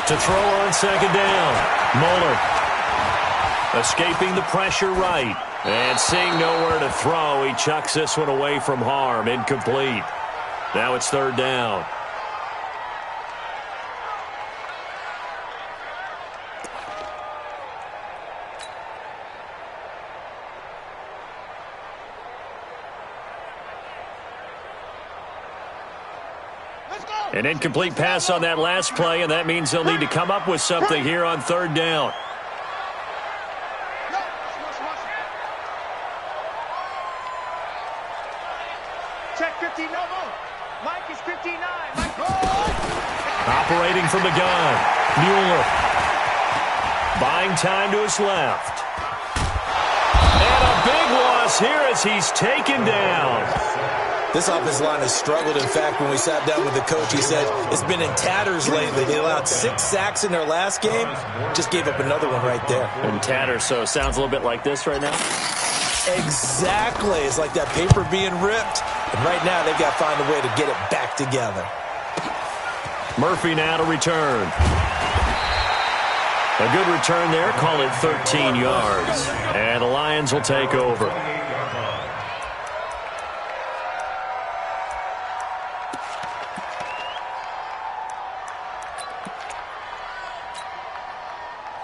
To throw on second down. Muller escaping the pressure right. And seeing nowhere to throw, he chucks this one away from harm. Incomplete. Now it's third down. An incomplete pass on that last play, and that means they'll need to come up with something here on third down. Check 15, no move. Mike is 59. Mike. Operating from the gun. Mueller. Buying time to his left. And a big loss here as he's taken down. This offensive line has struggled. In fact, when we sat down with the coach, he said it's been in tatters lately. They allowed 6 sacks in their last game. Just gave up another one right there. In tatters, so it sounds a little bit like this right now? Exactly. It's like that paper being ripped. And right now, they've got to find a way to get it back together. Murphy now to return. A good return there. Call it 13 yards. And the Lions will take over.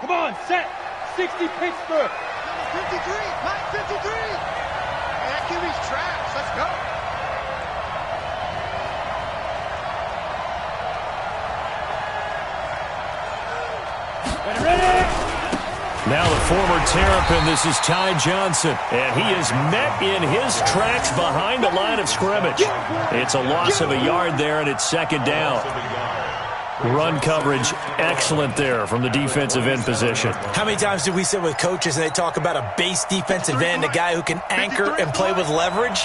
Come on, set. 60 Pittsburgh. 53. Mike 53. Hey, that QB's trash. Let's go. Now the former Terrapin, this is Ty Johnson, and he is met in his tracks behind the line of scrimmage. It's a loss of a yard there, and it's second down. Run coverage, excellent there from the defensive end position. How many times do we sit with coaches and they talk about a base defensive end, a guy who can anchor and play with leverage?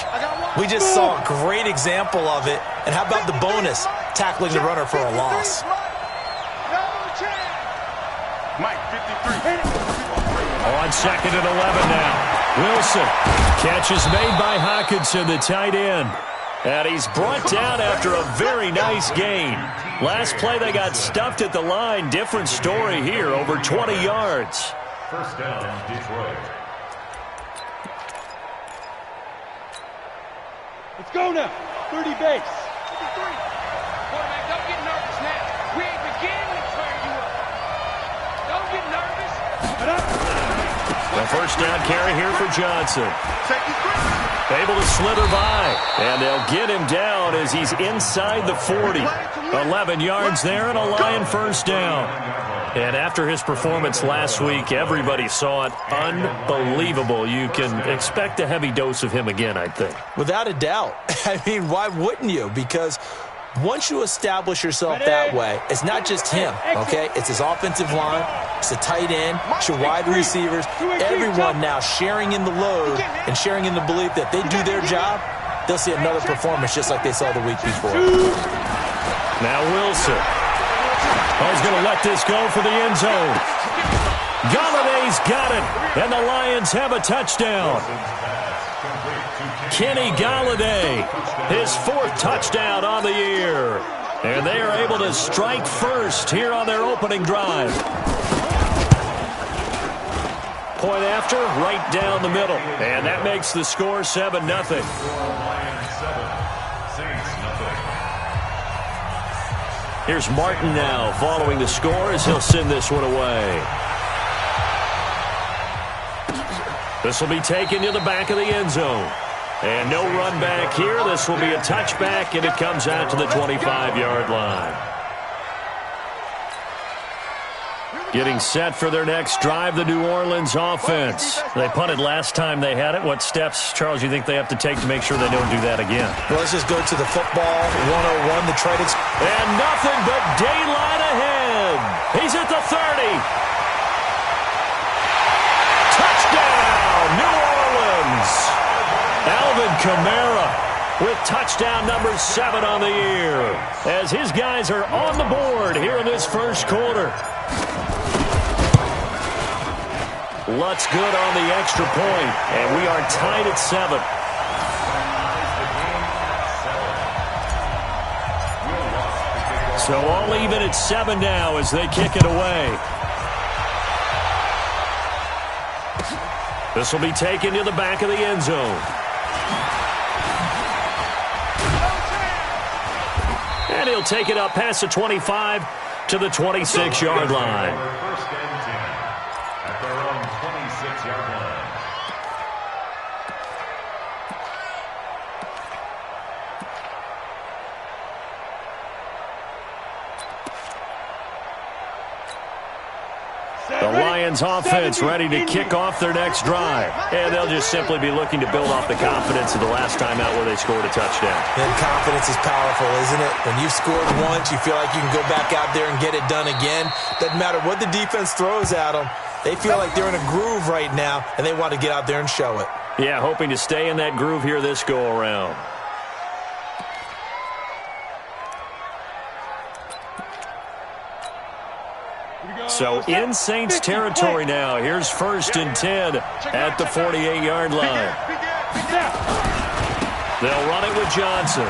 We just saw a great example of it. And how about the bonus, tackling the runner for a loss? Mike 53. On second and 11 now. Wilson. Catch is made by Hockenson, the tight end. And he's brought down after a very nice gain. Last play they got stuffed at the line. Different story here, over 20 yards. First down, Detroit. Let's go now. 30 base. 53. Quarterback, don't get nervous now. We ain't beginning to turn you up. Don't get nervous. The first down carry here for Johnson. Able to slither by. And they'll get him down as he's inside the 40. 11 yards there and a Lion first down. And after his performance last week, everybody saw it. Unbelievable. You can expect a heavy dose of him again, I think. Without a doubt. I mean, why wouldn't you? Because once you establish yourself that way, it's not just him, okay? It's his offensive line, it's the tight end, it's your wide receivers, everyone now sharing in the load and sharing in the belief that they do their job, they'll see another performance just like they saw the week before. Now Wilson. He's going to let this go for the end zone. Galladay's got it, and the Lions have a touchdown. Kenny Galladay, his 4th touchdown on the year. And they are able to strike first here on their opening drive. Point after, right down the middle. And that makes the score 7-0. Here's Martin now following the score as he'll send this one away. This will be taken to the back of the end zone. And no run back here. This will be a touchback, and it comes out to the 25-yard line. Getting set for their next drive, the New Orleans offense. They punted last time they had it. What steps, Charles, you think they have to take to make sure they don't do that again? Well, let's just go to the football 101, the try to... And nothing but daylight ahead. He's at the 30. Touchdown, New Orleans. Alvin Kamara with touchdown number 7 on the year as his guys are on the board here in this first quarter. Lutz good on the extra point, and we are tied at 7. So all even at 7 now as they kick it away. This will be taken to the back of the end zone. And he'll take it up past the 25 to the 26-yard line. First and 10 at their own 26-yard line. The Lions offense ready to kick off their next drive. And they'll just simply be looking to build off the confidence of the last time out where they scored a touchdown. And confidence is powerful, isn't it? When you've scored once, you feel like you can go back out there and get it done again. Doesn't matter what the defense throws at them. They feel like they're in a groove right now, and they want to get out there and show it. Yeah, hoping to stay in that groove here this go-around. So in Saints territory now. Here's 1st and 10 at the 48-yard line. They'll run it with Johnson.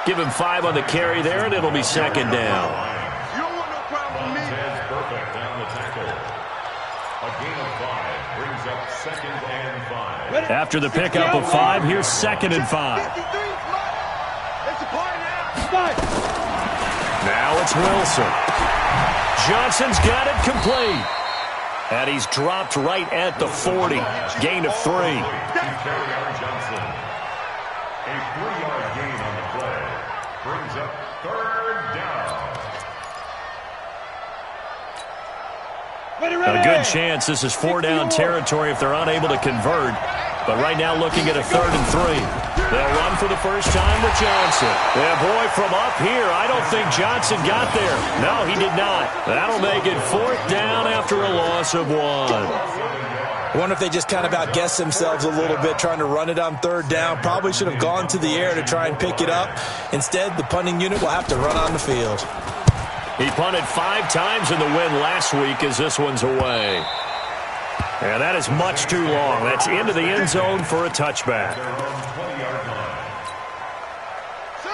Give him 5 on the carry there, and it'll be 2nd down. Perfect down the tackle. A gain of 5 brings up 2nd and 5. After the pickup of 5, here's 2nd and 5. Now it's Wilson. Johnson's got it complete. And he's dropped right at the 40. Gain of 3. Carry on Johnson. A 3-yard gain on the play. Brings up 3rd down. A good chance this is 4-down territory if they're unable to convert. But right now looking at a 3rd and 3. They'll run for the first time with Johnson. Yeah, boy, from up here, I don't think Johnson got there. No, he did not. That'll make it 4th down after a loss of 1. I wonder if they just kind of outguessed themselves a little bit trying to run it on 3rd down. Probably should have gone to the air to try and pick it up. Instead, the punting unit will have to run on the field. He punted 5 times in the win last week as this one's away. And that is much too long. That's into the end zone for a touchback.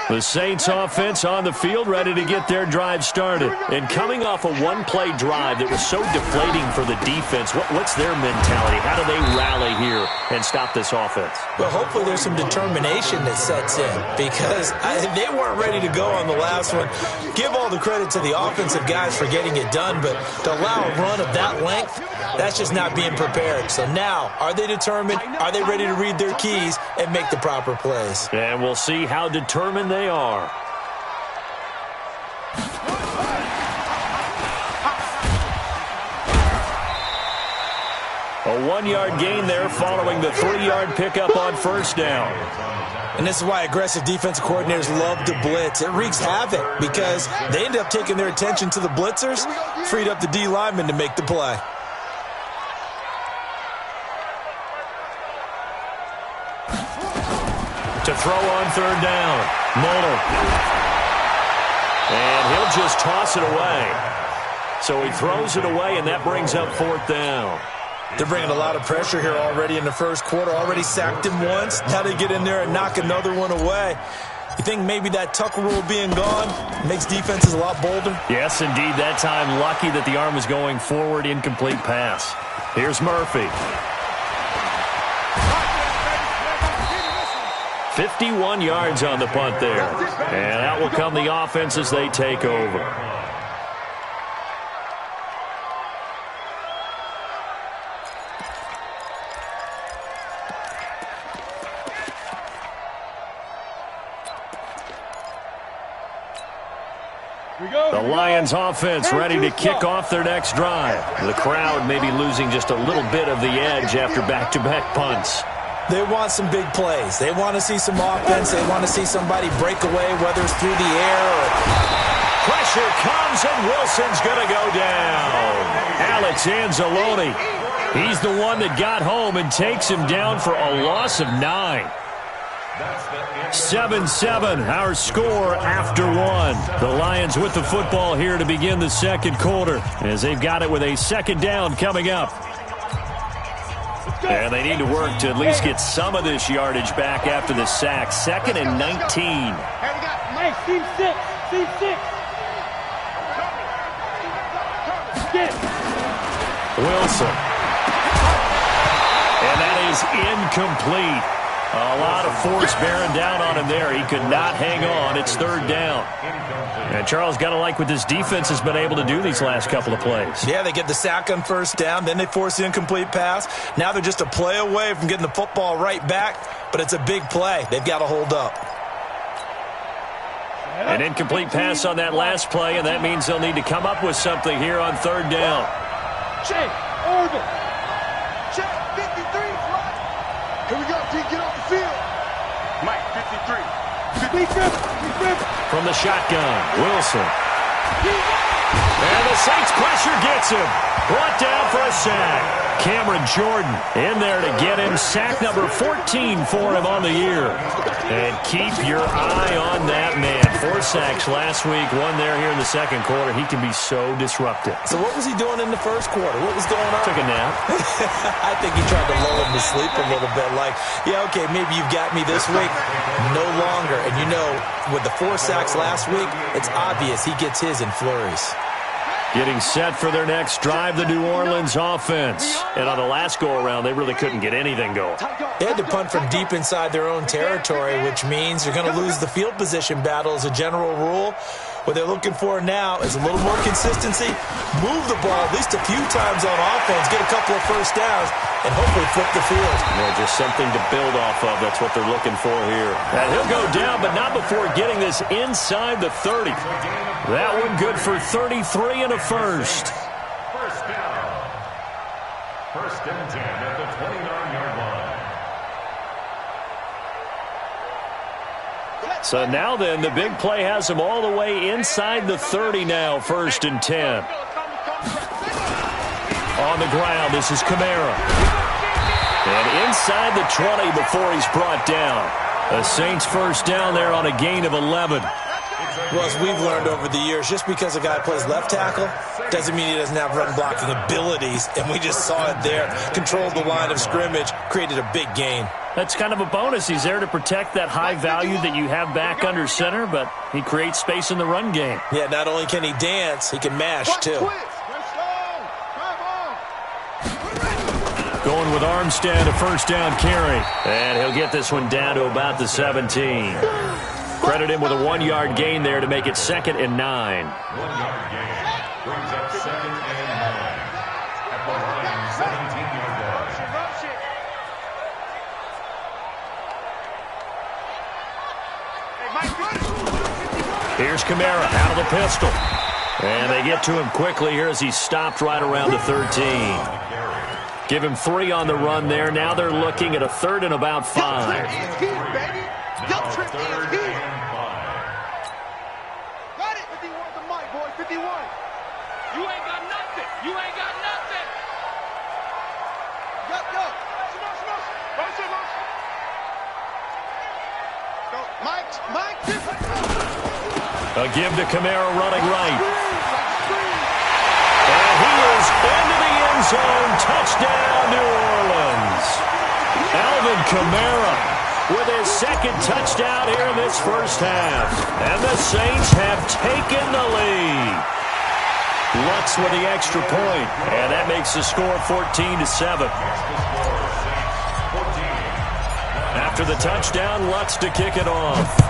The Saints offense on the field ready to get their drive started. And coming off a one-play drive that was so deflating for the defense, what's their mentality? How do they rally here and stop this offense? Well, hopefully there's some determination that sets in because they weren't ready to go on the last one. Give all the credit to the offensive guys for getting it done, but to allow a run of that length, that's just not being prepared. So now, are they determined? Are they ready to read their keys and make the proper plays? And we'll see how determined they are. A 1-yard gain there following the 3-yard pickup on 1st down. And this is why aggressive defensive coordinators love to blitz. It wreaks havoc because they end up taking their attention to the blitzers, freed up the D lineman to make the play. To throw on 3rd down. Muller. And he'll just toss it away. So he throws it away, and that brings up 4th down. They're bringing a lot of pressure here already in the first quarter. Already sacked him once. Now they get in there and knock another one away. You think maybe that Tucker rule being gone makes defenses a lot bolder? Yes, indeed. That time lucky that the arm was going forward. Incomplete pass. Here's Murphy. 51 yards on the punt there. And out will come the offense as they take over. The Lions offense ready to kick off their next drive. The crowd may be losing just a little bit of the edge after back-to-back punts. They want some big plays. They want to see some offense. They want to see somebody break away, whether it's through the air or... Pressure comes, and Wilson's going to go down. Alex Anzalone, he's the one that got home and takes him down for a loss of 9. 7-7, our score after 1. The Lions with the football here to begin the second quarter as they've got it with a 2nd down coming up. And they need to work to at least get some of this yardage back after the sack. 2nd and 19. Hey, team 6. Team 6. Get it. Wilson. And that is incomplete. A lot of force bearing down on him there. He could not hang on. It's third down. And Charles, got to like what this defense has been able to do these last couple of plays. Yeah, they get the sack on first down, then they force the incomplete pass. Now they're just a play away from getting the football right back, but it's a big play. They've got to hold up. An incomplete pass on that last play, and that means they'll need to come up with something here on third down. Check. Orbit. Check. 53. Here we go, T. Get off the field. Mike, 53. From the shotgun, Wilson. And the Saints pressure gets him. Brought down for a sack. Cameron Jordan in there to get him. Sack number 14 for him on the year. And keep your eye on that man. 4 sacks last week, 1 there here in the second quarter. He can be so disruptive. So what was he doing in the first quarter? What was going on? Took a nap. I think he tried to lull him to sleep a little bit. Like, yeah, okay, maybe you've got me this week. No longer. And you know, with the 4 sacks last week, it's obvious he gets his in flurries. Getting set for their next drive, the New Orleans offense. And on the last go-around, they really couldn't get anything going. They had to punt from deep inside their own territory, which means you're going to lose the field position battle as a general rule. What they're looking for now is a little more consistency, move the ball at least a few times on offense, get a couple of first downs, and hopefully flip the field. Yeah, just something to build off of. That's what they're looking for here. And he'll go down, but not before getting this inside the 30. That one good for 33 and a first. First down. First and 10 at the 29-yard line. So now then, the big play has him all the way inside the 30 now, first and 10. On the ground, this is Kamara. And inside the 20 before he's brought down. The Saints first down there on a gain of 11. Well, as we've learned over the years, just because a guy plays left tackle doesn't mean he doesn't have run blocking abilities. And we just saw it there. Controlled the line of scrimmage, created a big gain. That's kind of a bonus. He's there to protect that high value that you have back under center, but he creates space in the run game. Yeah, not only can he dance, he can mash, too. Going with Armstead, a first down carry. And he'll get this one down to about the 17. Credit him with a 1-yard gain there to make it 2nd and 9. 1-yard gain brings up 2nd and 9 at the line, 17-yard line. Here's Kamara out of the pistol. And they get to him quickly here as he's stopped right around the 13. Give him 3 on the run there. Now they're looking at a 3rd and about 5. A give to Kamara running right. And he is into the end zone. Touchdown, New Orleans. Alvin Kamara with his 2nd touchdown here in this first half. And the Saints have taken the lead. Lutz with the extra point. And that makes the score 14-7. After the touchdown, Lutz to kick it off.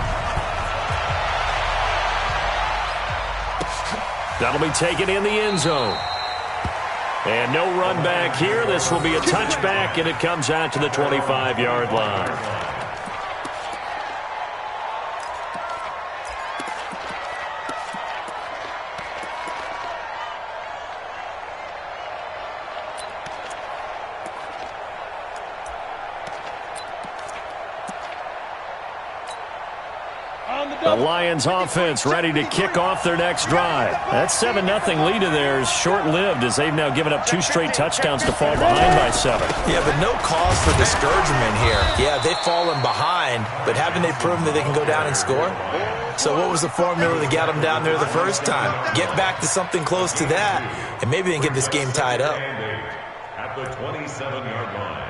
That'll be taken in the end zone. And no run back here. This will be a touchback, and it comes out to the 25-yard line. The Lions offense ready to kick off their next drive. That 7-0 lead of theirs short-lived as they've now given up 2 straight touchdowns to fall behind by 7. Yeah, but no cause for discouragement here. Yeah, they've fallen behind, but haven't they proven that they can go down and score? So what was the formula that got them down there the first time? Get back to something close to that, and maybe they can get this game tied up. At the 27-yard line.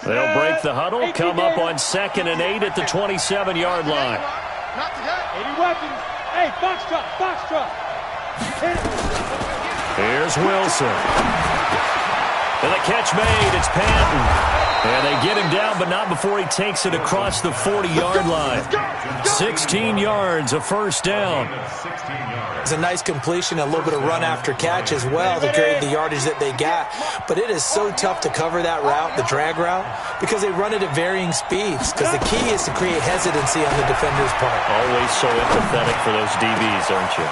They'll break the huddle, come up on 2nd and 8 at the 27-yard line. 80 weapons. Hey, box truck, box truck. Here's Wilson. And the catch made. It's Patton. And they get him down, but not before he takes it across the 40-yard line. 16 yards, a first down. It's a nice completion, a little bit of run after catch as well to create the yardage that they got. But it is so tough to cover that route, the drag route, because they run it at varying speeds. Because the key is to create hesitancy on the defender's part. Always so empathetic for those DBs, aren't you?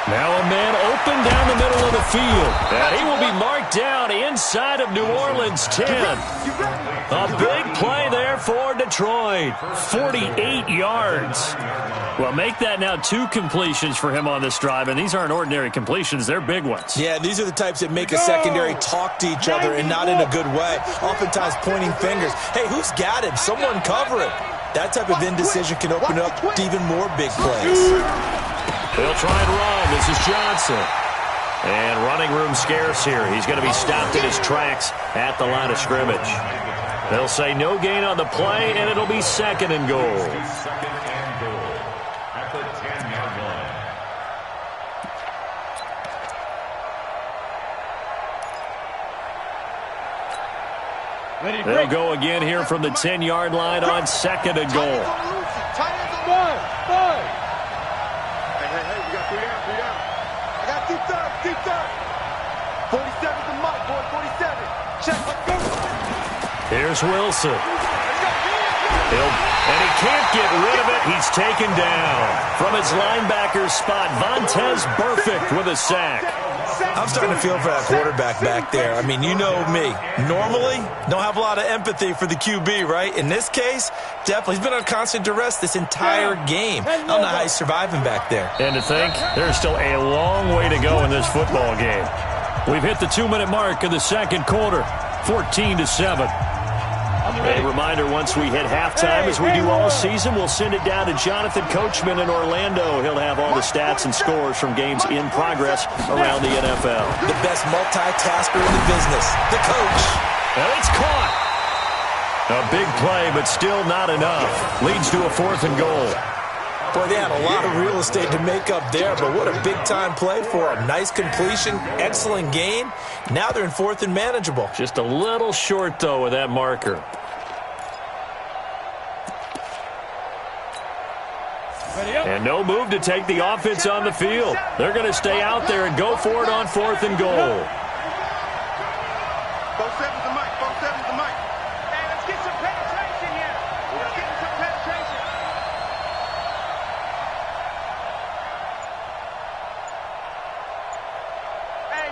Now a man open down the middle of the field. And he will be marked down inside of New Orleans 10. A big play there for Detroit. 48 yards. Well, make that now 2 completions for him on this drive, and these aren't ordinary completions. They're big ones. Yeah, these are the types that make a secondary talk to each other and not in a good way. Oftentimes pointing fingers. Hey, who's got him? Someone cover him. That type of indecision can open up to even more big plays. They'll try and run. This is Johnson. And running room scarce here. He's going to be stopped in his tracks at the line of scrimmage. They'll say no gain on the play, and it'll be 2nd and goal. At the 10-yard line. They'll go again here from the 10-yard line on 2nd and goal. Hey, we got 3 down, 3 down. I got deep third. 47's the mark, boy, 47. Check, let's go. Here's Wilson. And he can't get rid of it. He's taken down. From his linebacker spot, Vontaze Burfict with a sack. I'm starting to feel for that quarterback back there. I mean, you know me. Normally, don't have a lot of empathy for the QB, right? In this case, definitely. He's been on constant duress this entire game. I don't know how he's surviving back there. And to think, there's still a long way to go in this football game. We've hit the 2-minute mark of the second quarter, 14-7. A reminder, once we hit halftime, as we do all season, we'll send it down to Jonathan Coachman in Orlando. He'll have all the stats and scores from games in progress around the NFL. The best multitasker in the business, the coach. And it's caught. A big play, but still not enough. Leads to a 4th and goal. Boy, they had a lot of real estate to make up there, but what a big-time play for them. Nice completion, excellent gain. Now they're in 4th and manageable. Just a little short, though, with that marker. And no move to take the offense on the field. They're going to stay out there and go for it on 4th and goal. 47's the mic, 47's the mic. Hey, let's get some penetration here. Let's get some penetration. Hey,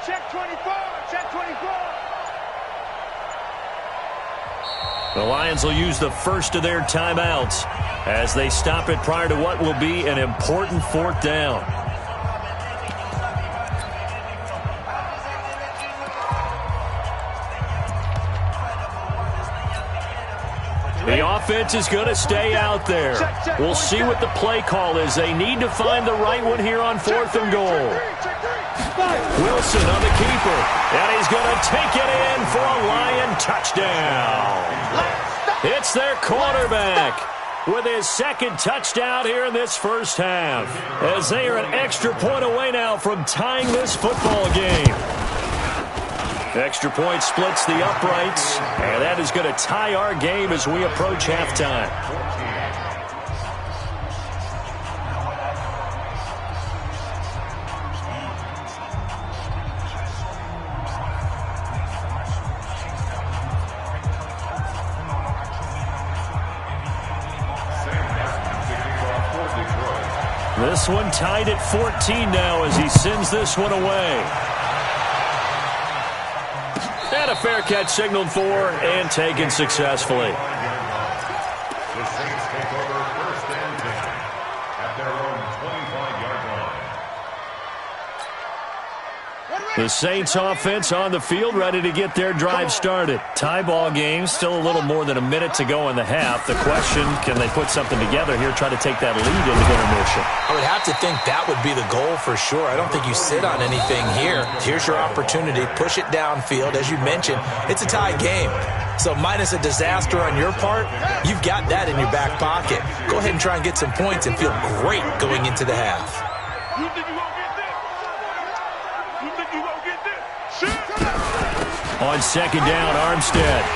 check 24, check 24. The Lions will use the first of their timeouts as they stop it prior to what will be an important 4th down. The offense is going to stay out there. We'll see what the play call is. They need to find the right one here on 4th and goal. Wilson on the keeper, and he's going to take it in for a Lion touchdown. It's their quarterback with his 2nd touchdown here in this first half, as they are an extra point away now from tying this football game. Extra point splits the uprights, and that is going to tie our game as we approach halftime. This one tied at 14 now as he sends this one away. And a fair catch signaled for and taken successfully. The Saints take over 1st and 10 at their own 25-yard line. The Saints offense on the field, ready to get their drive started. Tie ball game, still a little more than a minute to go in the half. The question, can they put something together here, try to take that lead into intermission? I would have to think that would be the goal for sure. I don't think you sit on anything here. Here's your opportunity. Push it downfield. As you mentioned, it's a tie game. So minus a disaster on your part, you've got that in your back pocket. Go ahead and try and get some points and feel great going into the half. You think you gonna get this? You think you gonna get this? Shoot! On second down, Armstead.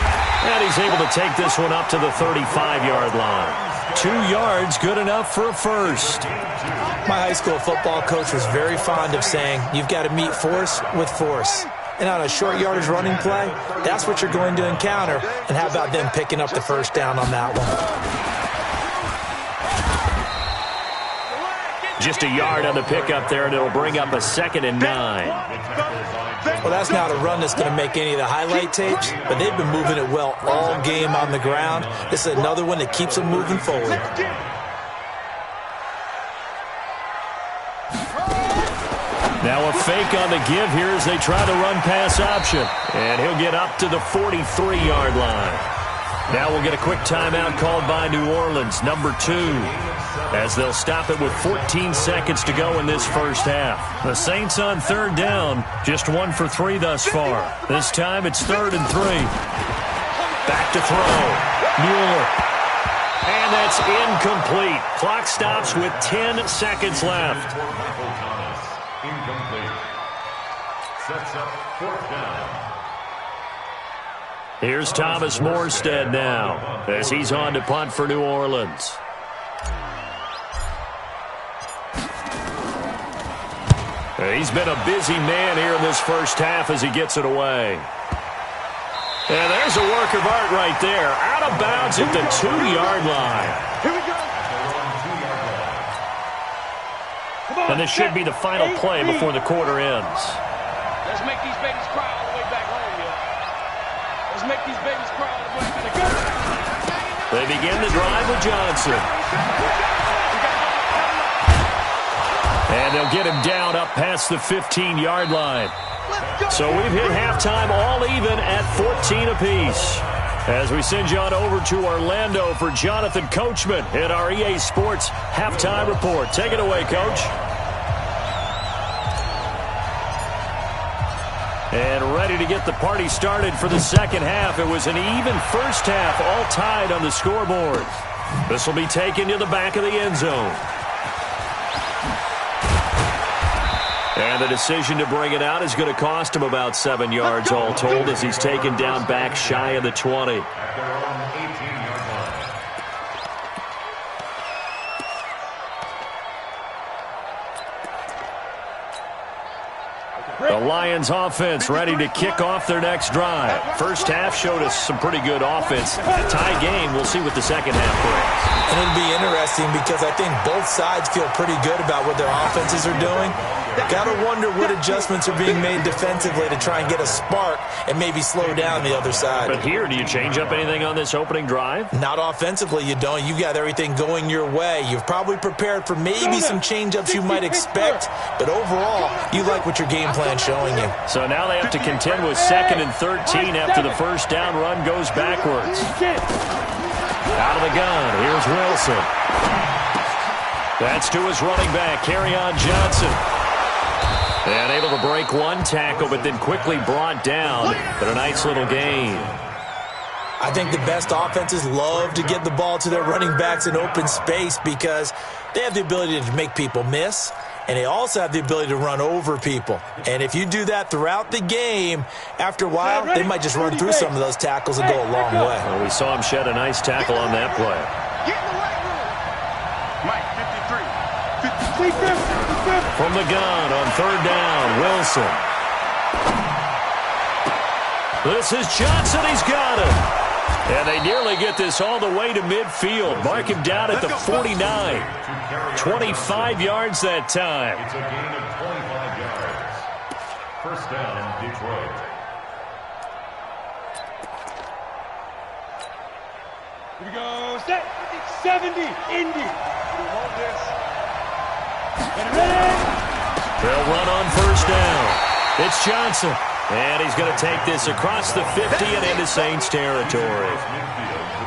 And he's able to take this one up to the 35-yard line. 2 yards, good enough for a first. My high school football coach was very fond of saying, you've got to meet force with force. And on a short yardage running play, that's what you're going to encounter. And how about them picking up the first down on that one? Just a yard on the pickup there, and it'll bring up a 2nd and 9. Well, that's not a run that's going to make any of the highlight tapes, but they've been moving it well all game on the ground. This is another one that keeps them moving forward. Now a fake on the give here as they try the run-pass option. And he'll get up to the 43-yard line. Now we'll get a quick timeout called by New Orleans, number 2, as they'll stop it with 14 seconds to go in this first half. The Saints on third down, just 1 for 3 thus far. This time it's 3rd and 3. Back to throw. Mueller. And that's incomplete. Clock stops with 10 seconds left. Incomplete. Sets up 4th down. Here's Thomas Morstead now as he's on to punt for New Orleans. He's been a busy man here in this first half as he gets it away. And there's a work of art right there. Out of bounds at the 2-yard line. Here we go. And this should be the final play before the quarter ends. Let's make these babies cry all the way back home, yo. Let's make these babies cry all the way back home. They begin the drive with Johnson. And they'll get him down up past the 15-yard line. So we've hit halftime all even at 14 apiece. As we send you on over to Orlando for Jonathan Coachman in our EA Sports Halftime Report. Take it away, Coach. And ready to get the party started for the second half. It was an even first half, all tied on the scoreboard. This will be taken to the back of the end zone. And the decision to bring it out is going to cost him about 7 yards all told as he's taken down back shy of the 20. The Lions offense ready to kick off their next drive. First half showed us some pretty good offense. A tie game, we'll see what the second half brings. And it'll be interesting because I think both sides feel pretty good about what their offenses are doing. Got to wonder what adjustments are being made defensively to try and get a spark and maybe slow down the other side. But here, do you change up anything on this opening drive? Not offensively, you don't. You've got everything going your way. You've probably prepared for maybe some change-ups you might expect, but overall, you like what your game plan's showing you. So now they have to contend with 2nd and 13 after the first down run goes backwards. Out of the gun, here's Wilson. That's to his running back, Kerryon Johnson. And able to break one tackle, but then quickly brought down. But a nice little gain. I think the best offenses love to get the ball to their running backs in open space because they have the ability to make people miss, and they also have the ability to run over people. And if you do that throughout the game, after a while, they might just run through some of those tackles and go a long way. Well, we saw him shed a nice tackle on that play. Get in the right room. Mike, 53. From the gun on third down, Wilson. This is Johnson. He's got him. And they nearly get this all the way to midfield. Mark him down at the 49. 25 yards that time. It's a gain of 25 yards. First down, Detroit. Here we go. Set. 70. Indy. We want this. They'll run on first down. It's Johnson. And he's going to take this across the 50 and into Saints territory.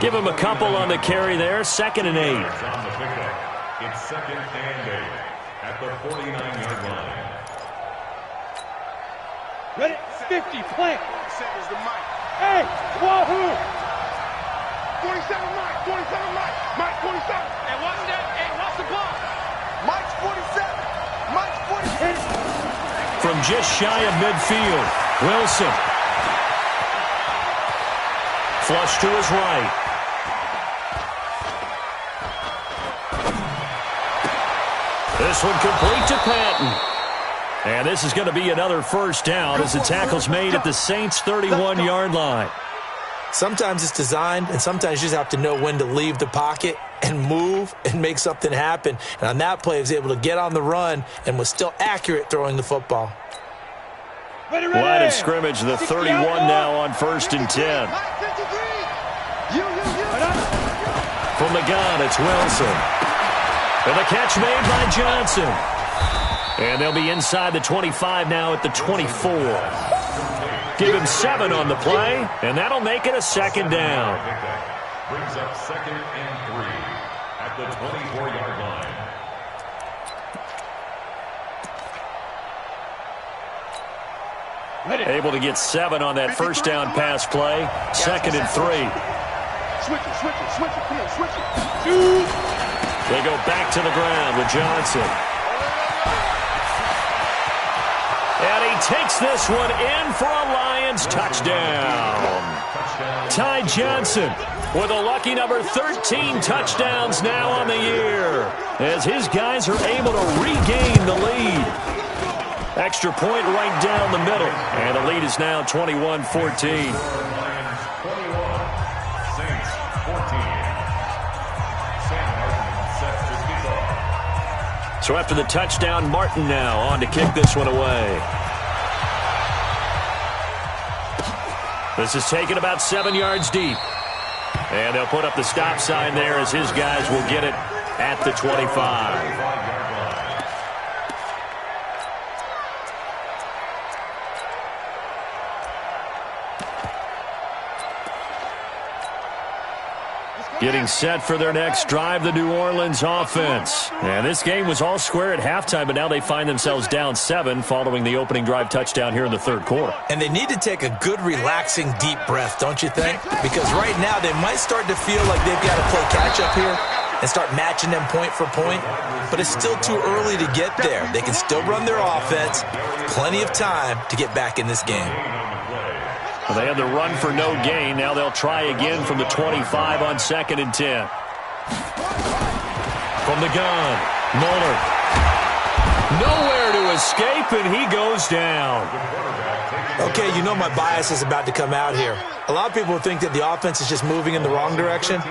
Give him a couple on the carry there. 2nd and 8. It's 2nd and 8 at the 49-yard line. Ready? 50. Plant. 7 is the mic. Hey, wahoo! 47 Mike, 47 Mike, Mike 47. And what's that? Hey, what's the ball? Mike's 47. Mike's 47. From just shy of midfield, Wilson. Flush to his right. This one complete to Patton. And this is going to be another first down as the tackle's made at the Saints' 31-yard line. Sometimes it's designed, and sometimes you just have to know when to leave the pocket and move and make something happen. And on that play, he was able to get on the run and was still accurate throwing the football. Line of scrimmage, the 31 now on 1st and 10. From the gun, it's Wilson. And the catch made by Johnson. And they'll be inside the 25 now at the 24. Give him 7 on the play, and that'll make it a second down. Brings up 2nd and 3 at the 24-yard line. Able to get 7 on that first down pass play. 2nd and 3. Switch it, come on, switch it. They go back to the ground with Johnson. And he takes this one in for a Lions touchdown. Ty Johnson with a lucky number 13 touchdowns now on the year as his guys are able to regain the lead. Extra point right down the middle. And the lead is now 21-14. So after the touchdown, Martin now on to kick this one away. This is taken about 7 yards deep. And they'll put up the stop sign there as his guys will get it at the 25. Getting set for their next drive, the New Orleans offense. And this game was all square at halftime, but now they find themselves down 7 following the opening drive touchdown here in the 3rd quarter. And they need to take a good, relaxing, deep breath, don't you think? Because right now they might start to feel like they've got to play catch-up here and start matching them point for point. But it's still too early to get there. They can still run their offense. Plenty of time to get back in this game. Well, they had the run for no gain. Now they'll try again from the 25 on 2nd and 10. From the gun, Muller. Nowhere to escape, and he goes down. Okay, you know my bias is about to come out here. A lot of people think that the offense is just moving in the wrong direction.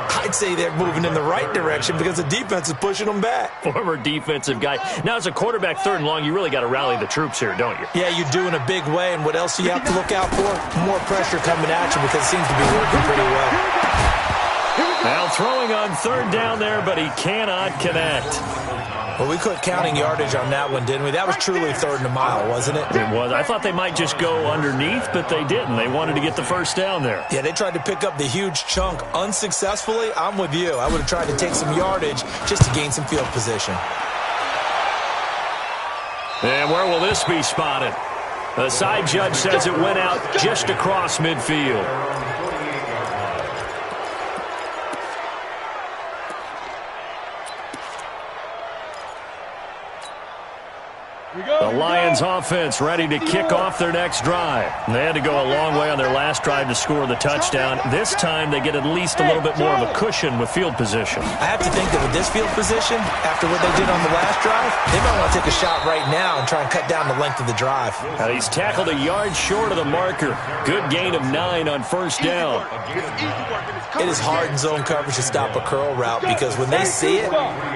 I'd say they're moving in the right direction because the defense is pushing them back. Former defensive guy. Now, as a quarterback 3rd and long, you really got to rally the troops here, don't you? Yeah, you do in a big way. And what else do you have to look out for? More pressure coming at you because it seems to be working pretty well. Now throwing on 3rd down there, but he cannot connect. Well, we quit counting yardage on that one, didn't we? That was truly 3rd and a mile, wasn't it? It was. I thought they might just go underneath, but they didn't. They wanted to get the first down there. Yeah, they tried to pick up the huge chunk unsuccessfully. I'm with you. I would have tried to take some yardage just to gain some field position. And where will this be spotted? The side judge says it went out just across midfield. The Lions offense ready to kick off their next drive. They had to go a long way on their last drive to score the touchdown. This time they get at least a little bit more of a cushion with field position. I have to think that with this field position, after what they did on the last drive, they might want to take a shot right now and try and cut down the length of the drive. Now he's tackled a yard short of the marker. Good gain of 9 on 1st down. It is hard in zone coverage to stop a curl route because when they see it,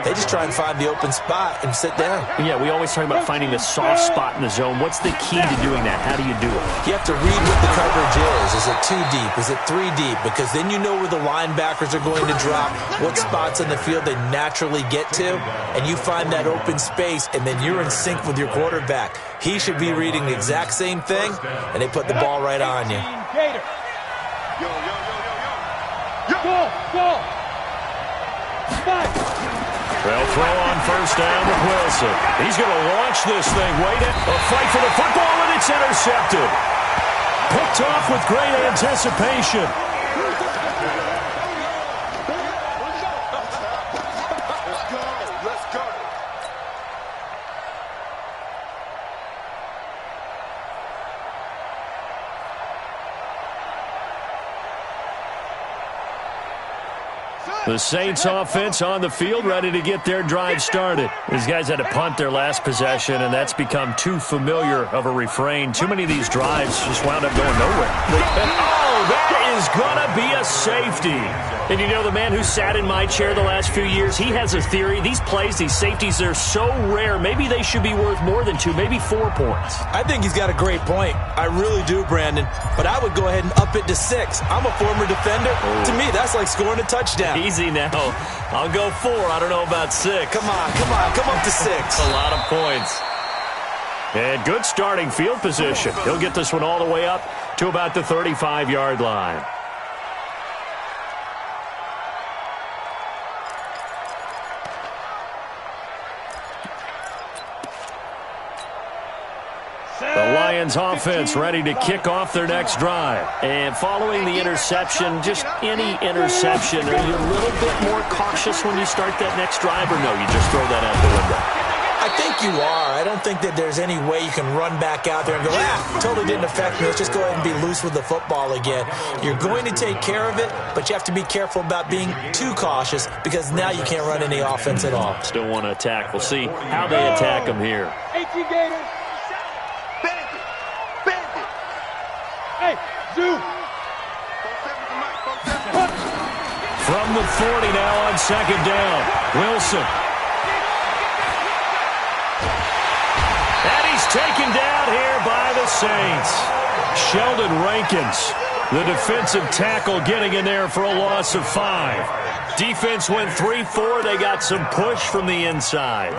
they just try and find the open spot and sit down. Yeah, we always talk about finding the soft spot in the zone. What's the key to doing that? How do you do it? You have to read what the coverage is. Is it 2 deep? Is it 3 deep? Because then you know where the linebackers are going to drop, what spots in the field they naturally get to, and you find that open space, and then you're in sync with your quarterback. He should be reading the exact same thing, and they put the ball right on you. They'll throw on 1st down with Wilson. He's going to launch this thing. Wait, a fight for the football, and it's intercepted. Picked off with great anticipation. The Saints offense on the field, ready to get their drive started. These guys had to punt their last possession, and that's become too familiar of a refrain. Too many of these drives just wound up going nowhere. Oh, that is going to be a safety. And you know, the man who sat in my chair the last few years, he has a theory. These plays, these safeties, they're so rare. Maybe they should be worth more than 2, maybe 4 points. I think he's got a great point. I really do, Brandon. But I would go ahead and up it to 6. I'm a former defender. Oh. To me, that's like scoring a touchdown. Easy now. I'll go 4. I don't know about 6. Come on. Come up to 6. That's a lot of points. And good starting field position. He'll get this one all the way up to about the 35-yard line. The Lions offense ready to kick off their next drive. And following the interception, just any interception, are you a little bit more cautious when you start that next drive, or no, you just throw that out the window? I think you are. I don't think that there's any way you can run back out there and go, totally didn't affect me. Let's just go ahead and be loose with the football again. You're going to take care of it, but you have to be careful about being too cautious because now you can't run any offense at all. Still want to attack. We'll see how they attack them here. 18 Gators. Hey, Zoo. From the 40 now on second down. Wilson. And he's taken down here by the Saints. Sheldon Rankins, the defensive tackle, getting in there for a loss of 5. Defense went 3-4. They got some push from the inside.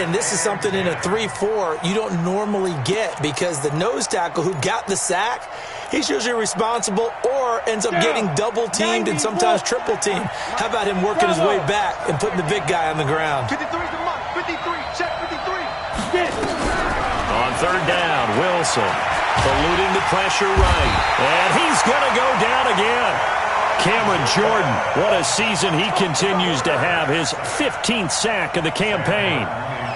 And this is something in a 3-4 you don't normally get because the nose tackle who got the sack, he's usually responsible or ends up getting double-teamed and sometimes triple-teamed. How about him working his way back and putting the big guy on the ground? 53's the mark. 53. Check 53. On third down, Wilson eluding the pressure right. And he's going to go down again. Cameron Jordan, what a season he continues to have. His 15th sack of the campaign.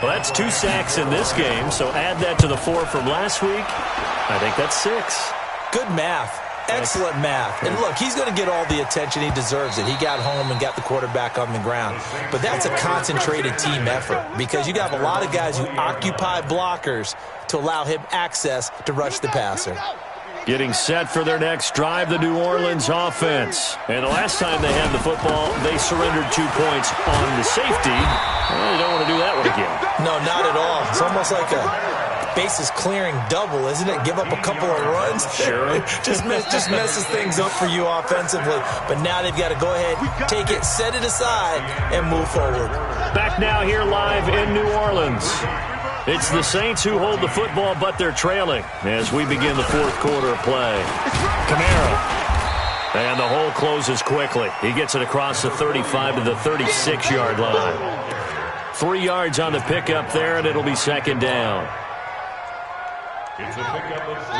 Well, that's 2 sacks in this game, so add that to the 4 from last week. I think that's 6. Good math. Excellent math. And look, he's going to get all the attention. He deserves it. He got home and got the quarterback on the ground. But that's a concentrated team effort because you got a lot of guys who occupy blockers to allow him access to rush the passer. Getting set for their next drive, the New Orleans offense. And the last time they had the football, they surrendered 2 points on the safety. Well, you don't want to do that one again. No, not at all. It's almost like a bases clearing double, isn't it? Give up a couple of runs. Sure. just messes things up for you offensively. But now they've got to go ahead, take it, set it aside, and move forward. Back now here live in New Orleans. It's the Saints who hold the football, but they're trailing as we begin the 4th quarter of play. Kamara. And the hole closes quickly. He gets it across the 35 to the 36-yard line. 3 yards on the pickup there, and it'll be second down. It's a pickup of 3.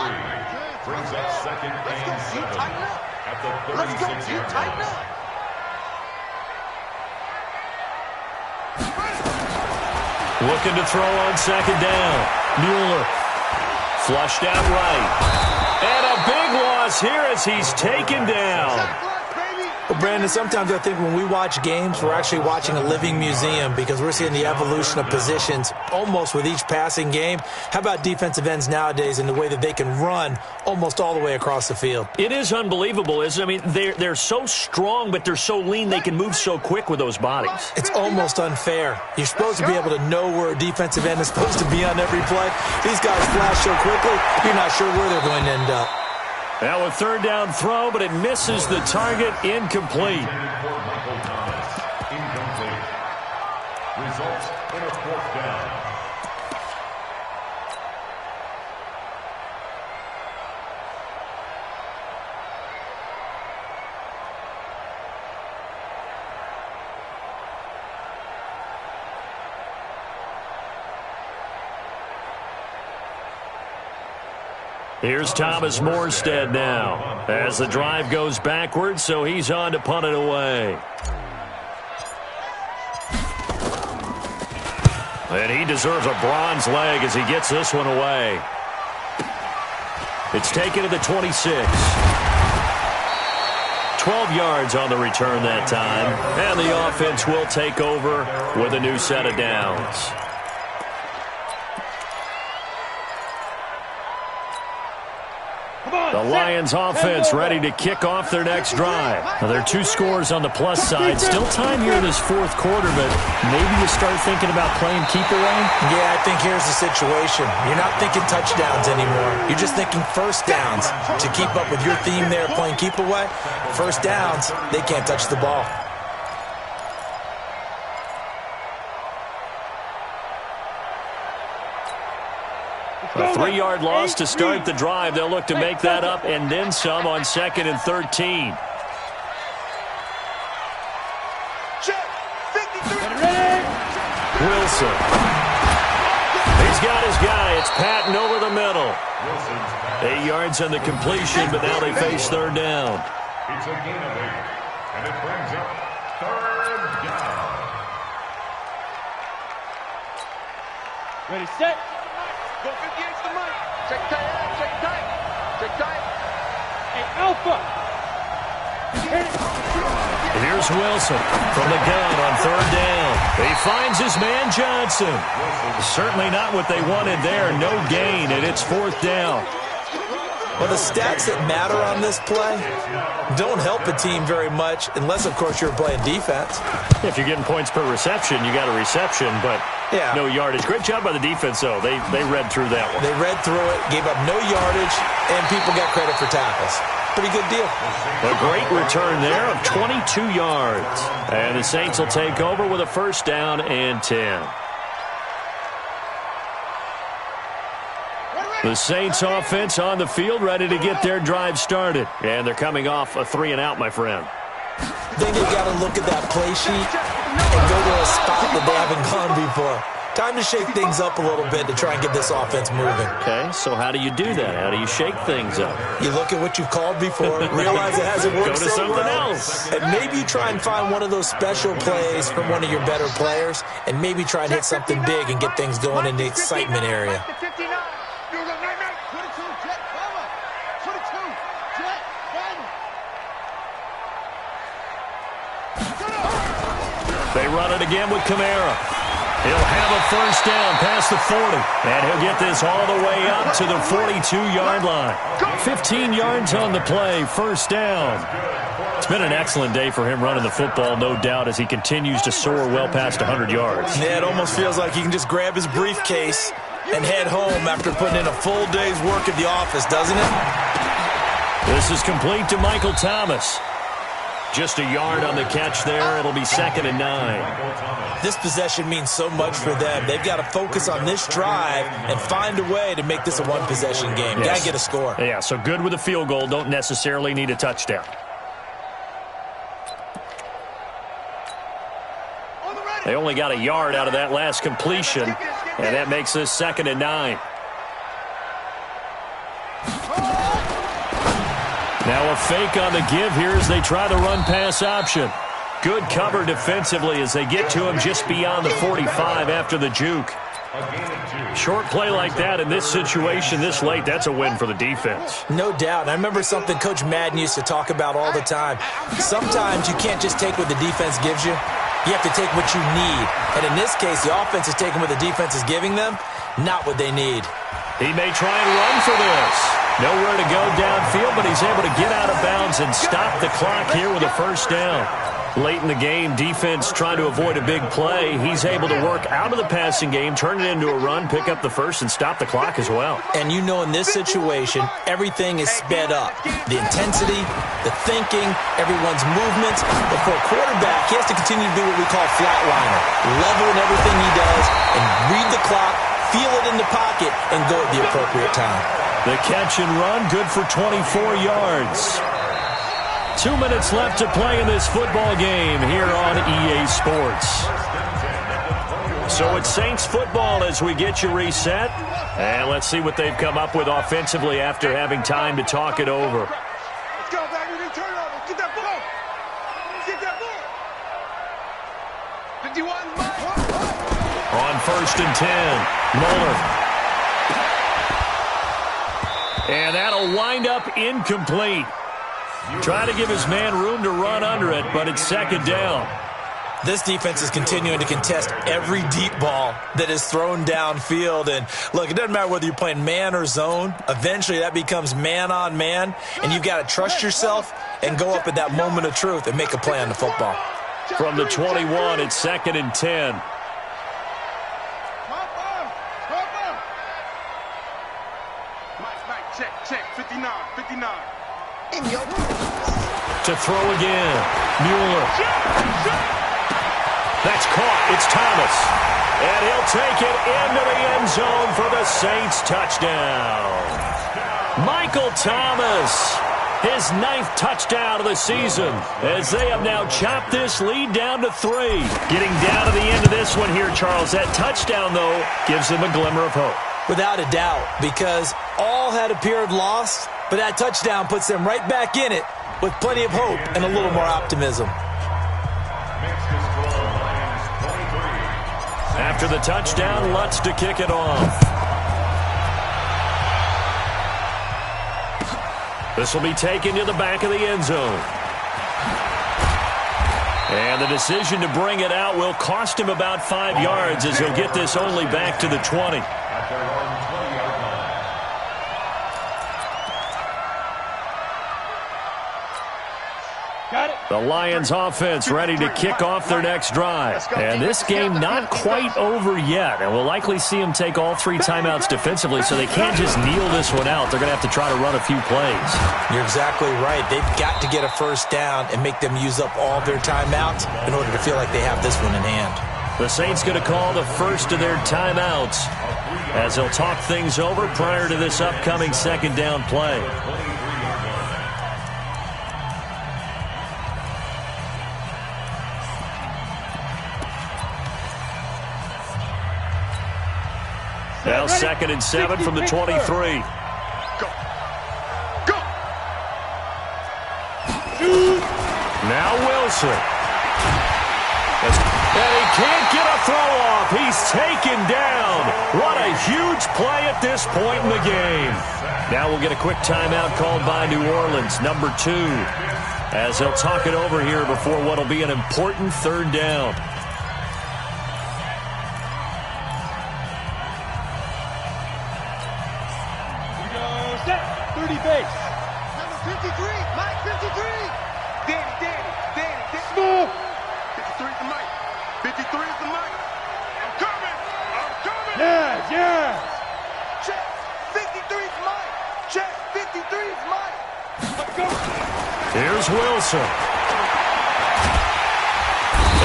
Brings up second and 7 at the 36-yard line. Looking to throw on second down. Mueller flushed out right. And a big loss here as he's taken down. Well, Brandon, sometimes I think when we watch games, we're actually watching a living museum because we're seeing the evolution of positions almost with each passing game. How about defensive ends nowadays and the way that they can run almost all the way across the field? It is unbelievable, isn't it? I mean, they're so strong, but they're so lean they can move so quick with those bodies. It's almost unfair. You're supposed to be able to know where a defensive end is supposed to be on every play. These guys flash so quickly, you're not sure where they're going to end up. Now a third down throw, but it misses the target. Incomplete. Incomplete. Results in a 4th down. Here's Thomas Morstead now as the drive goes backwards, so he's on to punt it away. And he deserves a bronze leg as he gets this one away. It's taken to the 26. 12 yards on the return that time. And the offense will take over with a new set of downs. The Lions offense ready to kick off their next drive. Now, there are 2 scores on the plus side. Still time here in this fourth quarter, but maybe you start thinking about playing keep away? Yeah, I think here's the situation. You're not thinking touchdowns anymore. You're just thinking first downs. To keep up with your theme there playing keep away, first downs, they can't touch the ball. A 3-yard loss to start the drive. They'll look to make that up and then some on 2nd and 13. Wilson. He's got his guy. It's Patton over the middle. 8 yards on the completion, but now they face third down. It's a gain of 8, and it brings up third down. Ready, set. Go 58 to the mic. Check tight. Check tight. Check tight. Hey, Alpha. Here's Wilson from the gun on third down. He finds his man Johnson. Certainly not what they wanted there. No gain, and it's fourth down. Well, the stats that matter on this play don't help a team very much unless, of course, you're playing defense. If you're getting points per reception, you got a reception, but no yardage. Great job by the defense, though. They read through that one. They read through it, gave up no yardage, and people got credit for tackles. Pretty good deal. A great return there of 22 yards. And the Saints will take over with a first down and 10. The Saints offense on the field, ready to get their drive started. And they're coming off a 3-and-out, my friend. Then you got to look at that play sheet and go to a spot that they haven't gone before. Time to shake things up a little bit to try and get this offense moving. Okay, so how do you do that? How do you shake things up? You look at what you've called before, realize it hasn't worked Go to something else. else. And maybe you try and find one of those special plays from one of your better players, and maybe try and hit something big and get things going in the excitement area. They run it again with Kamara. He'll have a first down past the 40. And he'll get this all the way up to the 42-yard line. 15 yards on the play, first down. It's been an excellent day for him running the football, no doubt, as he continues to soar well past 100 yards. Yeah, it almost feels like he can just grab his briefcase and head home after putting in a full day's work at the office, doesn't it? This is complete to Michael Thomas. Just a yard on the catch there. It'll be 2nd and 9. This possession means so much for them. They've got to focus on this drive and find a way to make this a one-possession game. Yes. Got to get a score. Yeah, so good with a field goal. Don't necessarily need a touchdown. They only got a yard out of that last completion, and that makes this 2nd and 9. Now a fake on the give here as they try the run-pass option. Good cover defensively as they get to him just beyond the 45 after the juke. Short play like that in this situation this late, that's a win for the defense. No doubt. I remember something Coach Madden used to talk about all the time. Sometimes you can't just take what the defense gives you. You have to take what you need. And in this case, the offense is taking what the defense is giving them, not what they need. He may try and run for this. Nowhere to go downfield, but he's able to get out of bounds and stop the clock here with a first down. Late in the game, defense trying to avoid a big play. He's able to work out of the passing game, turn it into a run, pick up the first, and stop the clock as well. And you know in this situation, everything is sped up. The intensity, the thinking, everyone's movements. But for a quarterback, he has to continue to do what we call flatliner. Level in everything he does and read the clock, feel it in the pocket, and go at the appropriate time. The catch and run, good for 24 yards. 2 minutes left to play in this football game here on EA Sports. So it's Saints football as we get you reset. And let's see what they've come up with offensively after having time to talk it over. Let's go, baby. We turn over. Get that ball. Get that ball. 51. On 1st and 10, Muller. And that'll wind up incomplete. Try to give his man room to run under it, but it's 2nd down. This defense is continuing to contest every deep ball that is thrown downfield. And, look, it doesn't matter whether you're playing man or zone. Eventually, that becomes man on man, and you've got to trust yourself and go up at that moment of truth and make a play on the football. From the 21, it's 2nd and 10. Mike, check. 59. To throw again. Mueller. That's caught. It's Thomas. And he'll take it into the end zone for the Saints touchdown. Michael Thomas, his 9th touchdown of the season, as they have now chopped this lead down to 3. Getting down to the end of this one here, Charles. That touchdown, though, gives them a glimmer of hope. Without a doubt, because all had appeared lost, but that touchdown puts them right back in it with plenty of hope and a little more optimism. After the touchdown, Lutz to kick it off. This will be taken to the back of the end zone. And the decision to bring it out will cost him about 5 yards as he'll get this only back to the 20. The Lions offense ready to kick off their next drive. And this game not quite over yet. And we'll likely see them take all 3 timeouts defensively, so they can't just kneel this one out. They're going to have to try to run a few plays. You're exactly right. They've got to get a first down and make them use up all their timeouts in order to feel like they have this one in hand. The Saints going to call the first of their timeouts as they'll talk things over prior to this upcoming 2nd down play. Now 2nd and 7 from the 23. Go. Now Wilson. And he can't get a throw off. He's taken down. What a huge play at this point in the game. Now we'll get a quick timeout called by New Orleans, number 2, as they'll talk it over here before what will be an important 3rd down. Base. Number 53, Mike 53. Danny. Small. 53 is the Mike. 53 is the Mike. I'm coming. Yeah. Check. 53 is Mike. Check. 53 is Mike. Let's go. Here's Wilson.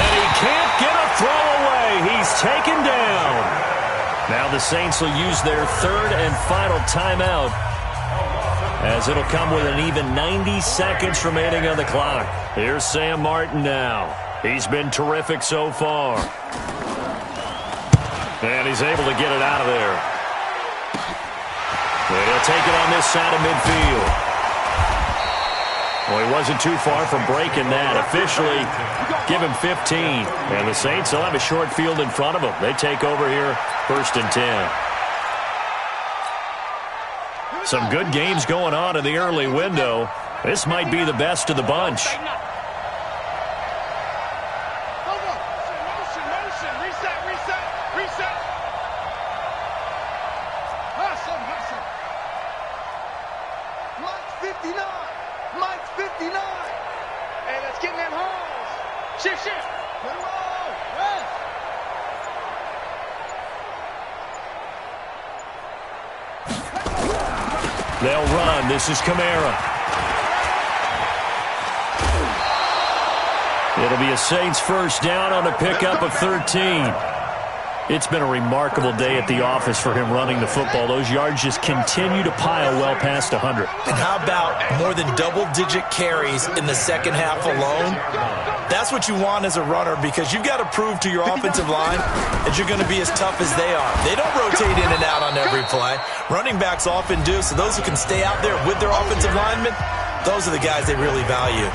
And he can't get a throw away. He's taken down. Now the Saints will use their 3rd and final timeout, as it'll come with an even 90 seconds remaining on the clock. Here's Sam Martin now. He's been terrific so far. And he's able to get it out of there. And he'll take it on this side of midfield. Well, he wasn't too far from breaking that. Officially, give him 15. And the Saints will have a short field in front of them. They take over here, 1st and 10. Some good games going on in the early window. This might be the best of the bunch. Motion. Reset. Hustle. Mike's 59. Hey, let's get in them holes. Shift. Put him on. Rest. They'll run. This is Kamara. It'll be a Saints 1st down on a pickup of 13. It's been a remarkable day at the office for him running the football. Those yards just continue to pile well past 100. And how about more than double-digit carries in the second half alone? That's what you want as a runner, because you've got to prove to your offensive line that you're going to be as tough as they are. They don't rotate in and out on every play. Running backs often do, so those who can stay out there with their offensive linemen, those are the guys they really value.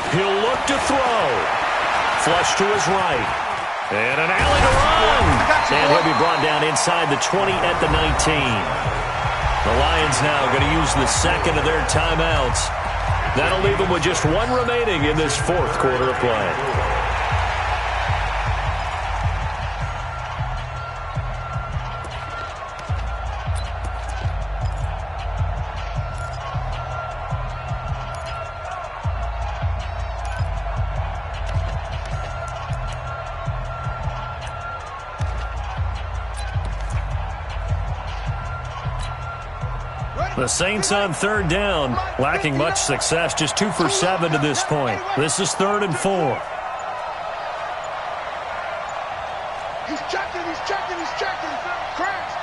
He'll look to throw. Flush to his right. And an alley to run. And he'll be brought down inside the 20 at the 19. The Lions now going to use the second of their timeouts. That'll leave them with just one remaining in this fourth quarter of play. The Saints on third down, lacking much success, just 2 for 7 to this point. This is 3rd and 4. He's checking. Cracks.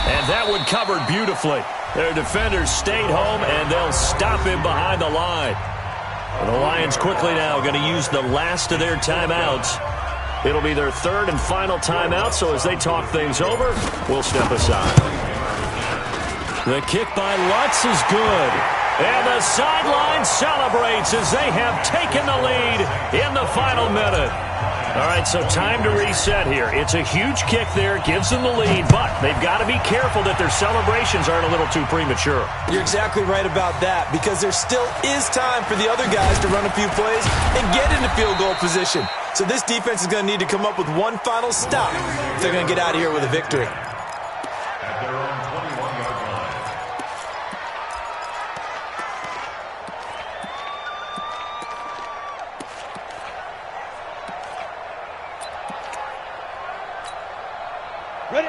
And that one covered beautifully. Their defenders stayed home, and they'll stop him behind the line. And the Lions quickly now going to use the last of their timeouts. It'll be their 3rd and final timeout, so as they talk things over, we'll step aside. The kick by Lutz is good. And the sideline celebrates as they have taken the lead in the final minute. All right, so time to reset here. It's a huge kick there, gives them the lead, but they've got to be careful that their celebrations aren't a little too premature. You're exactly right about that, because there still is time for the other guys to run a few plays and get into field goal position. So this defense is going to need to come up with one final stop if they're going to get out of here with a victory. At their own 21-yard line.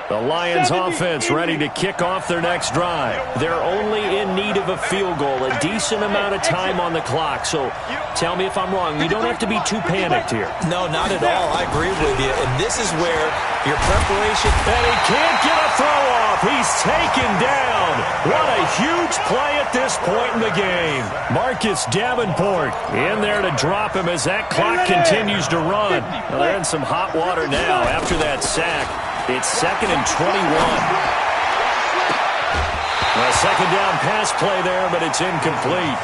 The Lions offense ready to kick off their next drive. They're only in need of a field goal, a decent amount of time on the clock. So tell me if I'm wrong. You don't have to be too panicked here. No, not at all. I agree with you. And this is where your preparation... And he can't get a throw off. He's taken down. What a huge play at this point in the game. Marcus Davenport in there to drop him as that clock continues to run. Well, they're in some hot water now after that sack. It's 2nd and 21. A second down pass play there, but it's incomplete.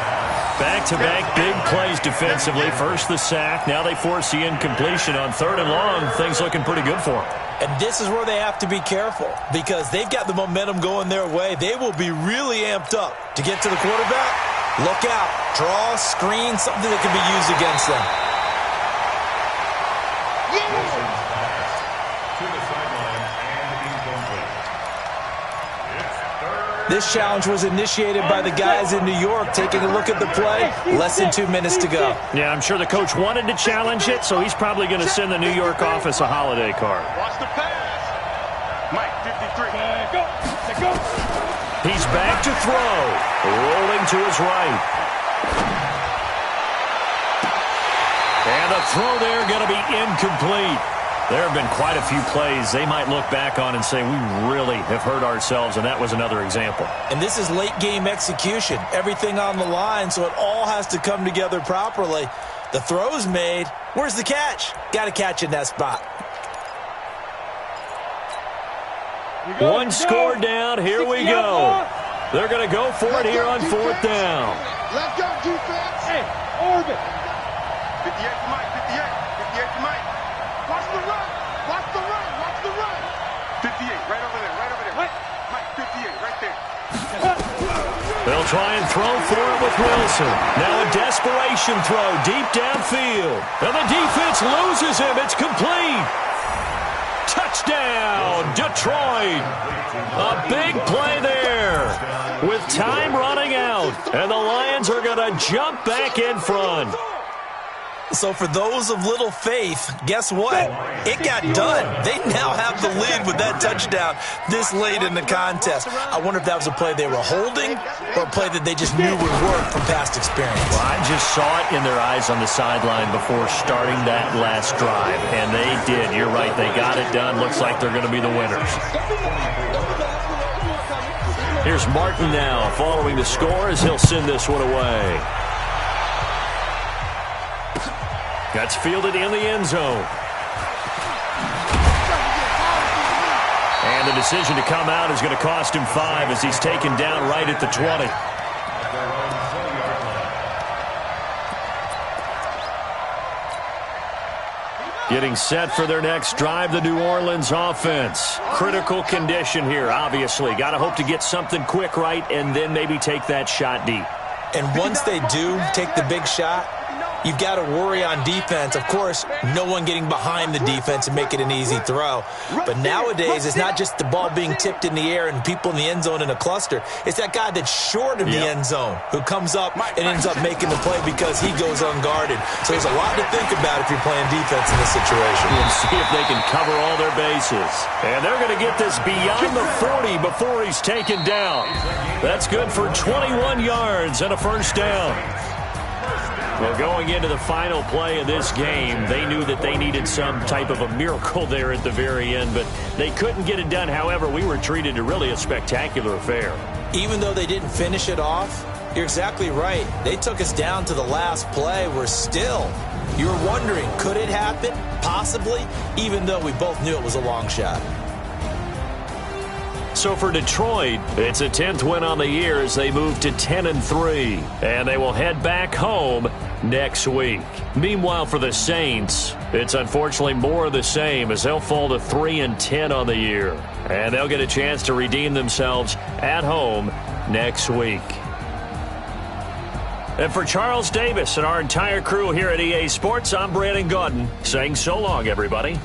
Back-to-back big plays defensively. First the sack. Now they force the incompletion on 3rd and long. Things looking pretty good for them. And this is where they have to be careful, because they've got the momentum going their way. They will be really amped up to get to the quarterback. Look out. Draw, screen, something that can be used against them. This challenge was initiated by the guys in New York. Taking a look at the play, less than 2 minutes to go. Yeah, I'm sure the coach wanted to challenge it, so he's probably going to send the New York office a holiday card. Watch the pass. Mike, 53. Go. He's back to throw. Rolling to his right. And the throw there going to be incomplete. There have been quite a few plays they might look back on and say, we really have hurt ourselves, and that was another example. And this is late-game execution. Everything on the line, so it all has to come together properly. The throw's made. Where's the catch? Got to catch in that spot. One score down. Here we go. They're going to go for it here on 4th down. Let's go, defense. Hey, orbit. 58 to Mike, 58 to Mike. Watch the run. 58, right over there. Mike, 58, right there. They'll try and throw for it with Wilson. Now a desperation throw deep downfield. And the defense loses him. It's complete. Touchdown, Detroit. A big play there with time running out. And the Lions are going to jump back in front. So for those of little faith, guess what? It got done. They now have the lead with that touchdown this late in the contest. I wonder if that was a play they were holding or a play that they just knew would work from past experience. Well, I just saw it in their eyes on the sideline before starting that last drive, and they did. You're right. They got it done. Looks like they're going to be the winners. Here's Martin now following the score as he'll send this one away. That's fielded in the end zone. And the decision to come out is going to cost him 5 as he's taken down right at the 20. Getting set for their next drive, the New Orleans offense. Critical condition here, obviously. Got to hope to get something quick right and then maybe take that shot deep. And once they do take the big shot, you've got to worry on defense. Of course, no one getting behind the defense and make it an easy throw. But nowadays, it's not just the ball being tipped in the air and people in the end zone in a cluster. It's that guy that's short of the end zone who comes up and ends up making the play because he goes unguarded. So there's a lot to think about if you're playing defense in this situation. We'll see if they can cover all their bases. And they're going to get this beyond the 40 before he's taken down. That's good for 21 yards and a first down. Well, going into the final play of this game, they knew that they needed some type of a miracle there at the very end, but they couldn't get it done. However, we were treated to really a spectacular affair. Even though they didn't finish it off, you're exactly right. They took us down to the last play. We're still, you were wondering, could it happen? Possibly, even though we both knew it was a long shot. So for Detroit, it's a 10th win on the year as they move to 10-3, and they will head back home next week. Meanwhile, for the Saints, it's unfortunately more of the same as they'll fall to 3-10 on the year, and they'll get a chance to redeem themselves at home next week. And for Charles Davis and our entire crew here at EA Sports, I'm Brandon Gaudin saying so long, everybody.